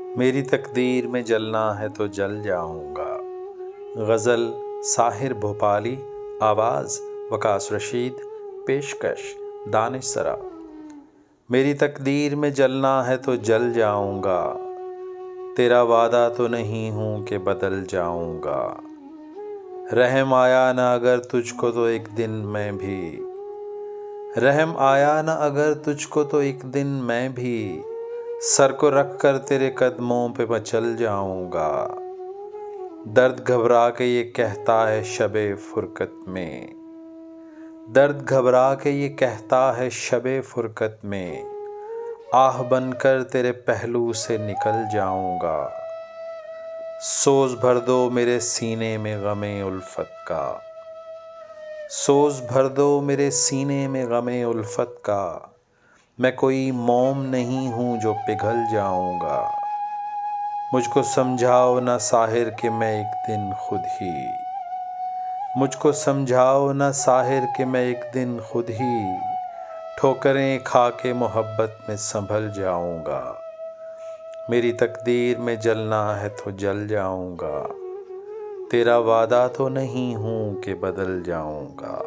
मेरी तकदीर में जलना है तो जल जाऊंगा। गज़ल साहिर भोपाली, आवाज़ वकास रशीद, पेशकश दानिश सरा। मेरी तकदीर में जलना है तो जल जाऊंगा, तेरा वादा तो नहीं हूँ कि बदल जाऊंगा। रहम आया न अगर तुझको तो एक दिन मैं भी, रहम आया न अगर तुझको तो एक दिन मैं भी, सर को रख कर तेरे कदमों पे मचल जाऊंगा। दर्द घबरा के ये कहता है शबे फुरकत में, दर्द घबरा के ये कहता है शबे फुरकत में, आह बनकर तेरे पहलू से निकल जाऊंगा। सोज भर दो मेरे सीने में गमे उल्फत का, सोज भर दो मेरे सीने में गमे उल्फत का, मैं कोई मोम नहीं हूँ जो पिघल जाऊंगा। मुझको समझाओ ना साहिर कि मैं एक दिन खुद ही, मुझको समझाओ ना साहिर कि मैं एक दिन खुद ही, ठोकरें खा के मोहब्बत में संभल जाऊंगा। मेरी तकदीर में जलना है तो जल जाऊंगा, तेरा वादा तो नहीं हूँ कि बदल जाऊंगा।